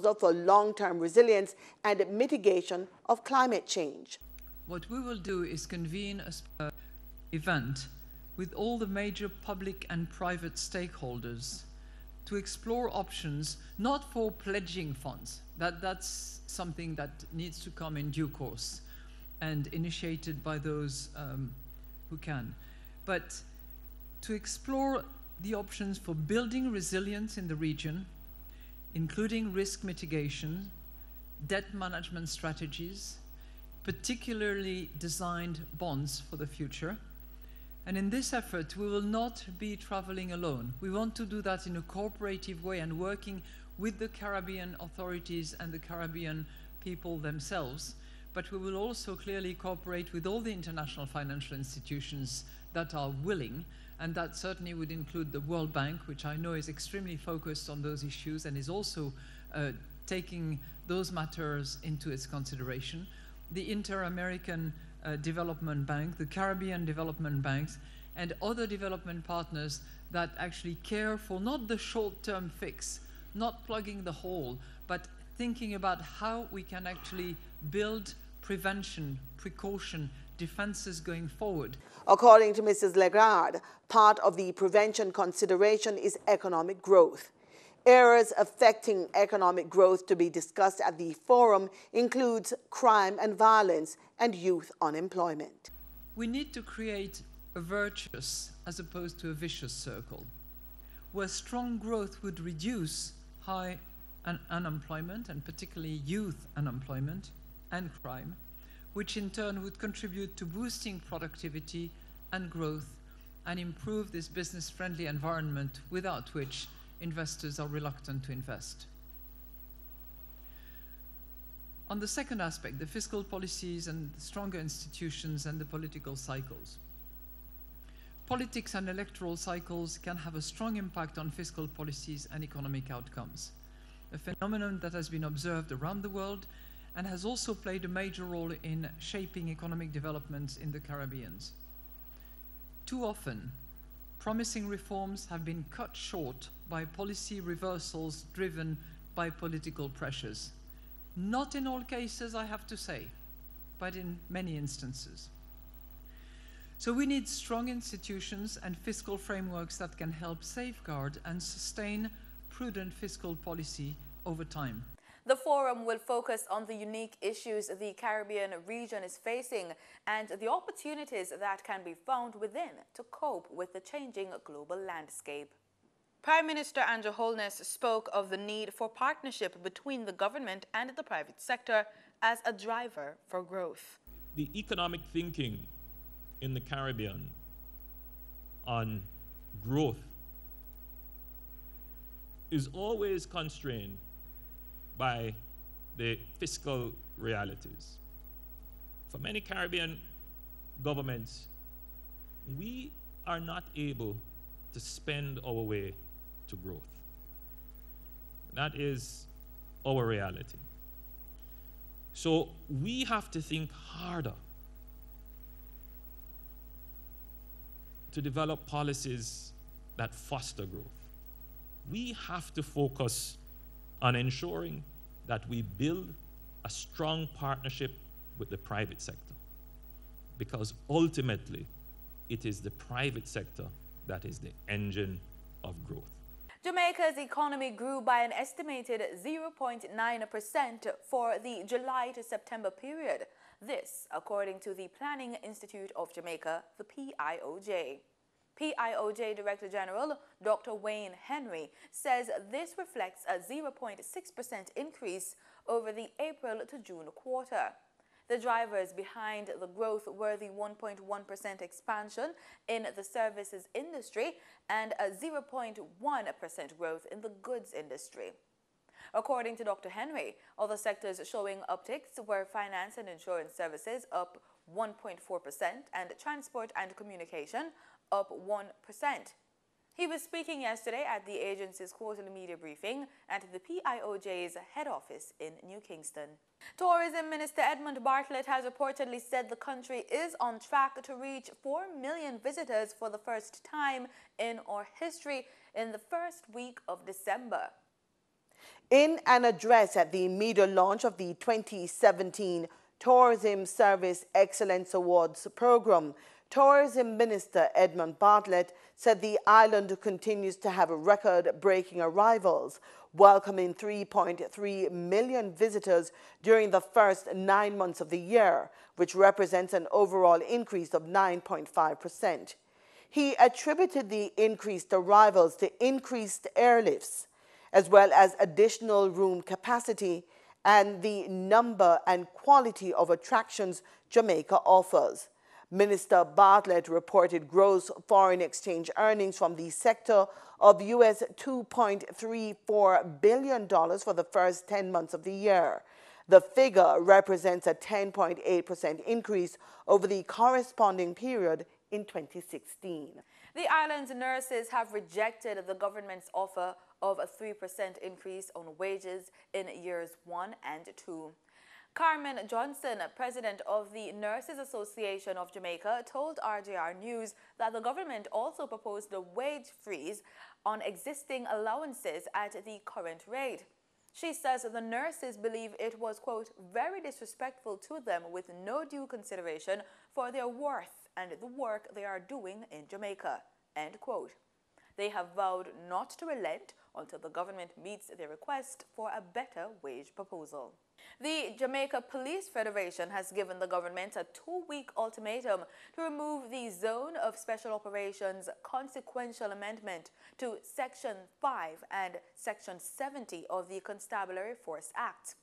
proposal for long-term resilience and mitigation of climate change. What we will do is convene an event with all the major public and private stakeholders to explore options, not for pledging funds. That's something that needs to come in due course and initiated by those who can. But to explore the options for building resilience in the region, including risk mitigation, debt management strategies, particularly designed bonds for the future. And in this effort, we will not be traveling alone. We want to do that in a cooperative way and working with the Caribbean authorities and the Caribbean people themselves. But we will also clearly cooperate with all the international financial institutions that are willing, and that certainly would include the World Bank, which I know is extremely focused on those issues and is also taking those matters into its consideration. The Inter-American Development Bank, the Caribbean Development Banks, and other development partners that actually care for not the short-term fix, not plugging the hole, but thinking about how we can actually build prevention, precaution, defenses going forward. According to Mrs. Lagarde, part of the prevention consideration is economic growth. Areas affecting economic growth to be discussed at the forum includes crime and violence and youth unemployment. We need to create a virtuous as opposed to a vicious circle, where strong growth would reduce high unemployment, and particularly youth unemployment and crime, which in turn would contribute to boosting productivity and growth and improve this business-friendly environment without which investors are reluctant to invest. On the second aspect, the fiscal policies and the stronger institutions and the political cycles. Politics and electoral cycles can have a strong impact on fiscal policies and economic outcomes, a phenomenon that has been observed around the world and has also played a major role in shaping economic developments in the Caribbean. Too often, promising reforms have been cut short by policy reversals driven by political pressures. Not in all cases, I have to say, but in many instances. So we need strong institutions and fiscal frameworks that can help safeguard and sustain prudent fiscal policy over time. The forum will focus on the unique issues the Caribbean region is facing and the opportunities that can be found within to cope with the changing global landscape. Prime Minister Andrew Holness spoke of the need for partnership between the government and the private sector as a driver for growth. The economic thinking in the Caribbean on growth is always constrained by the fiscal realities. For many Caribbean governments, we are not able to spend our way to growth. That is our reality. So we have to think harder to develop policies that foster growth. We have to focus on ensuring that we build a strong partnership with the private sector, because ultimately it is the private sector that is the engine of growth. Jamaica's economy grew by an estimated 0.9% for the July to September period. This, according to the Planning Institute of Jamaica, the PIOJ. PIOJ Director General Dr. Wayne Henry says this reflects a 0.6% increase over the April to June quarter. The drivers behind the growth were the 1.1% expansion in the services industry and a 0.1% growth in the goods industry. According to Dr. Henry, other sectors showing upticks were finance and insurance services up 1.4% and transport and communication up 1%. He was speaking yesterday at the agency's quarterly media briefing at the PIOJ's head office in New Kingston. Tourism Minister Edmund Bartlett has reportedly said the country is on track to reach 4 million visitors for the first time in our history in the first week of December. In an address at the media launch of the 2017 Tourism Service Excellence Awards program, Tourism Minister Edmund Bartlett said the island continues to have record-breaking arrivals, welcoming 3.3 million visitors during the first 9 months of the year, which represents an overall increase of 9.5%. He attributed the increased arrivals to increased airlifts, as well as additional room capacity and the number and quality of attractions Jamaica offers. Minister Bartlett reported gross foreign exchange earnings from the sector of US $2.34 billion for the first 10 months of the year. The figure represents a 10.8% increase over the corresponding period in 2016. The island's nurses have rejected the government's offer of a 3% increase on wages in years 1 and 2. Carmen Johnson, president of the Nurses Association of Jamaica, told RJR News that the government also proposed a wage freeze on existing allowances at the current rate. She says the nurses believe it was, quote, very disrespectful to them with no due consideration for their worth and the work they are doing in Jamaica, end quote. They have vowed not to relent until the government meets their request for a better wage proposal. The Jamaica Police Federation has given the government a 2-week ultimatum to remove the Zone of Special Operations consequential amendment to Section 5 and Section 70 of the Constabulary Force Act.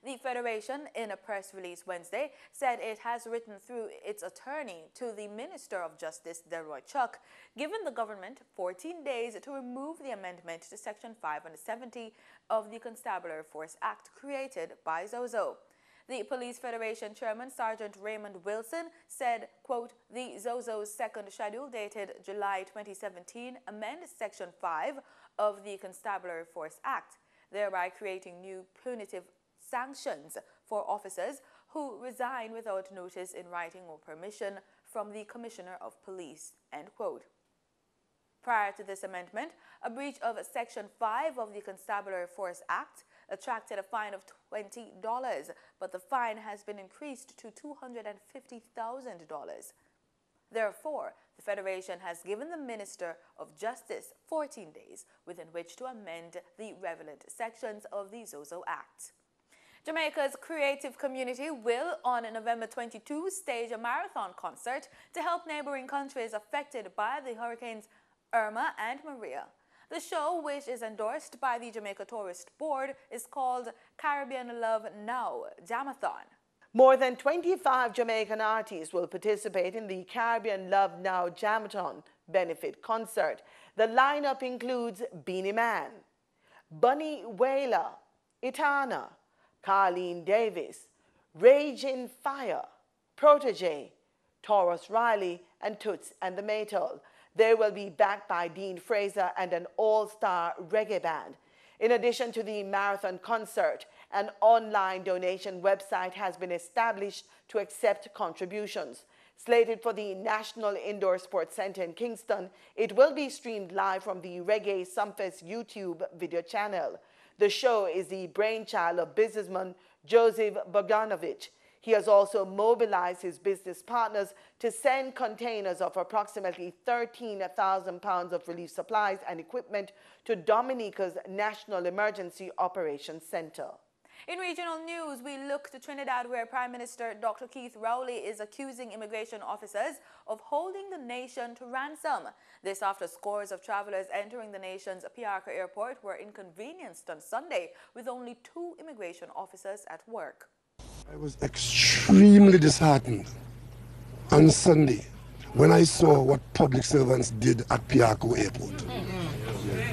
The Federation, in a press release Wednesday, said it has written through its attorney to the Minister of Justice, Delroy Chuck, giving the government 14 days to remove the amendment to Section 5 and 70 of the Constabulary Force Act created by Zozo. The Police Federation Chairman, Sergeant Raymond Wilson, said, quote, the Zozo's second schedule dated July 2017 amends Section 5 of the Constabulary Force Act, thereby creating new punitive sanctions for officers who resign without notice in writing or permission from the Commissioner of Police, end quote. Prior to this amendment, a breach of Section 5 of the Constabulary Force Act attracted a fine of $20, but the fine has been increased to $250,000. Therefore, the Federation has given the Minister of Justice 14 days within which to amend the relevant sections of the Zozo Act. Jamaica's creative community will, on November 22, stage a marathon concert to help neighboring countries affected by the hurricanes Irma and Maria. The show, which is endorsed by the Jamaica Tourist Board, is called Caribbean Love Now Jamathon. More than 25 Jamaican artists will participate in the Caribbean Love Now Jamathon benefit concert. The lineup includes Beanie Man, Bunny Wailer, Itana, Carleen Davis, Raging Fire, Protege, Taurus Riley, and Toots and the Maytals. They will be backed by Dean Fraser and an all-star reggae band. In addition to the marathon concert, an online donation website has been established to accept contributions. Slated for the National Indoor Sports Center in Kingston, it will be streamed live from the Reggae Sumfest YouTube video channel. The show is the brainchild of businessman Joseph Bogdanovich. He has also mobilized his business partners to send containers of approximately 13,000 pounds of relief supplies and equipment to Dominica's National Emergency Operations Center. In regional news, we look to Trinidad, where Prime Minister Dr. Keith Rowley is accusing immigration officers of holding the nation to ransom. This after scores of travelers entering the nation's Piarca airport were inconvenienced on Sunday with only 2 immigration officers at work. I was extremely disheartened on Sunday when I saw what public servants did at Piarco Airport.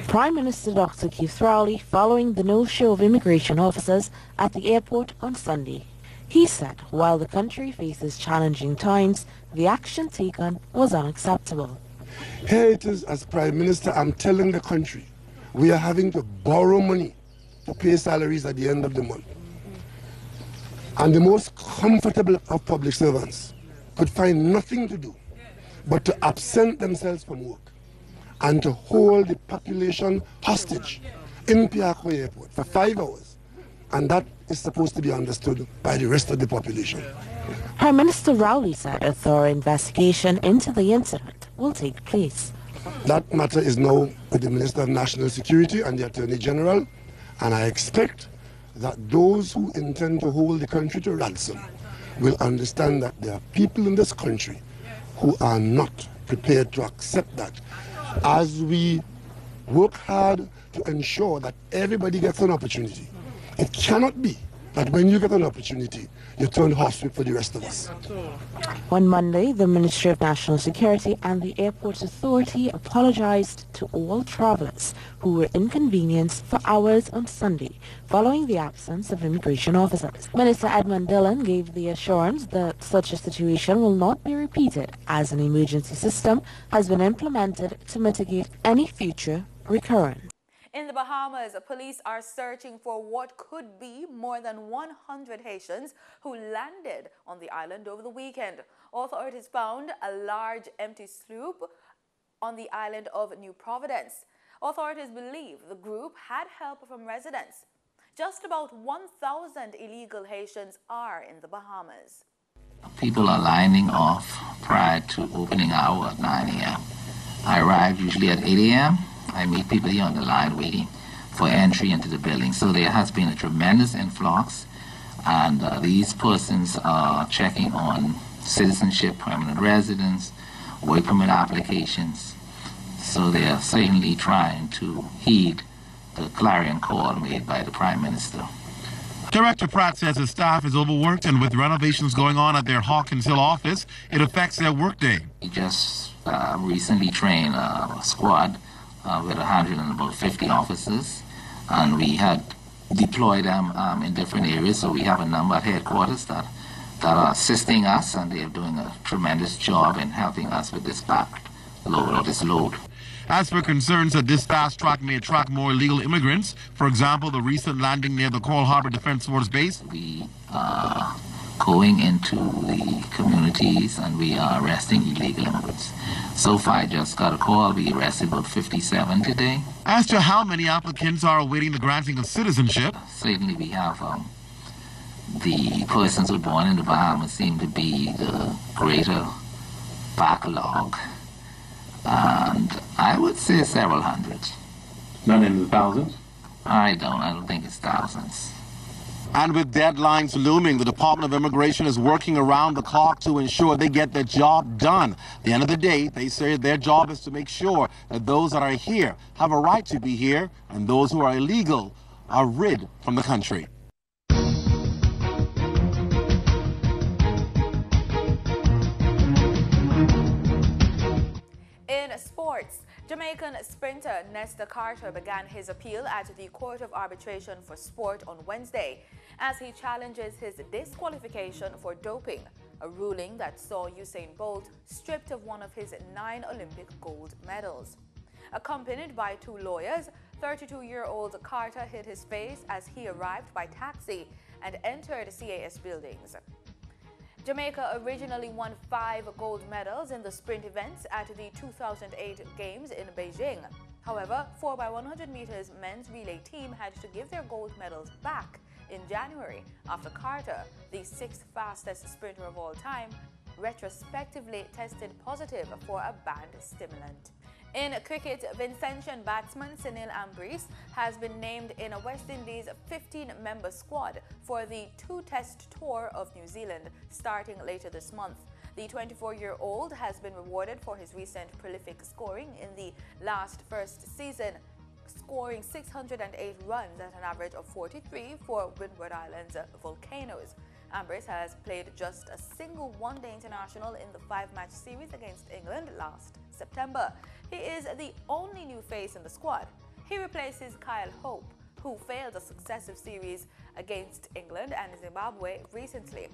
Prime Minister Dr. Keith Rowley following the no-show of immigration officers at the airport on Sunday. He said while the country faces challenging times, the action taken was unacceptable. Here it is, as Prime Minister, I'm telling the country, we are having to borrow money to pay salaries at the end of the month. And the most comfortable of public servants could find nothing to do but to absent themselves from work and to hold the population hostage in Piako Airport for 5 hours. And that is supposed to be understood by the rest of the population. Prime Minister Rowley said a thorough investigation into the incident will take place. That matter is now with the Minister of National Security and the Attorney General, and I expect that those who intend to hold the country to ransom will understand that there are people in this country who are not prepared to accept that. As we work hard to ensure that everybody gets an opportunity, it cannot be that when you get an opportunity, you turn horsewhip for the rest of us. On Monday, the Ministry of National Security and the Airport Authority apologized to all travelers who were inconvenienced for hours on Sunday following the absence of immigration officers. Minister Edmund Dillon gave the assurance that such a situation will not be repeated, as an emergency system has been implemented to mitigate any future recurrence. In the Bahamas, police are searching for what could be more than 100 Haitians who landed on the island over the weekend. Authorities found a large empty sloop on the island of New Providence. Authorities believe the group had help from residents. Just about 1,000 illegal Haitians are in the Bahamas. People are lining off prior to opening hour at 9 a.m. I arrive usually at 8 a.m. I meet people here on the line waiting for entry into the building. So there has been a tremendous influx, and these persons are checking on citizenship, permanent residence, work permit applications. So they are certainly trying to heed the clarion call made by the Prime Minister. Director Pratt says his staff is overworked, and with renovations going on at their Hawkins Hill office, it affects their workday. We just recently trained a squad with 150 officers, and we had deployed them in different areas. So we have a number at headquarters that are assisting us, and they are doing a tremendous job in helping us with this backload or this load. As for concerns that this fast track may attract more illegal immigrants, for example, the recent landing near the Coral Harbor Defense Force base, we are going into the communities and we are arresting illegal immigrants. So far, I just got a call. We arrested about 57 today. As to how many applicants are awaiting the granting of citizenship, certainly we have the persons who were born in the Bahamas seem to be the greater backlog. And I would say several hundred. Not in the thousands? I don't think it's thousands. And with deadlines looming, the Department of Immigration is working around the clock to ensure they get their job done. At the end of the day, they say their job is to make sure that those that are here have a right to be here, and those who are illegal are rid from the country. In sports, Jamaican sprinter Nestor Carter began his appeal at the Court of Arbitration for Sport on Wednesday as he challenges his disqualification for doping, a ruling that saw Usain Bolt stripped of one of his 9 Olympic gold medals. Accompanied by 2 lawyers, 32-year-old Carter hid his face as he arrived by taxi and entered CAS buildings. Jamaica originally won 5 gold medals in the sprint events at the 2008 Games in Beijing. However, 4x100 meters men's relay team had to give their gold medals back in January after Carter, the 6th fastest sprinter of all time, retrospectively tested positive for a banned stimulant. In cricket, Vincentian batsman Sunil Ambrose has been named in a West Indies 15-member squad for the 2-test tour of New Zealand starting later this month. The 24-year-old has been rewarded for his recent prolific scoring in the first season, scoring 608 runs at an average of 43 for Windward Island's Volcanoes. Ambrose has played just a single one-day international in the 5-match series against England last September. He is the only new face in the squad. He replaces Kyle Hope, who failed a successive series against England and Zimbabwe recently.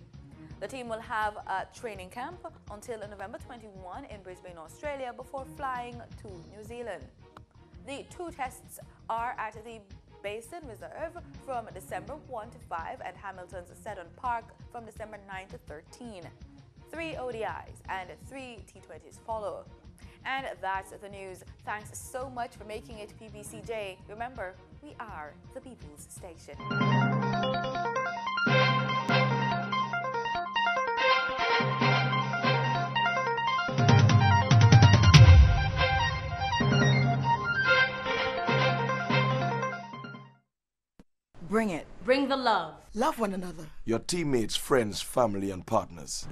The team will have a training camp until November 21 in Brisbane, Australia, before flying to New Zealand. The 2 tests are at the Basin Reserve from December 1 to 5 and Hamilton's Seddon Park from December 9 to 13. 3 ODIs and 3 T20s follow. And that's the news. Thanks so much for making it PBCJ. Remember, We are the People's Station. Bring it. Bring the love. Love one another. Your teammates, friends, family, and partners.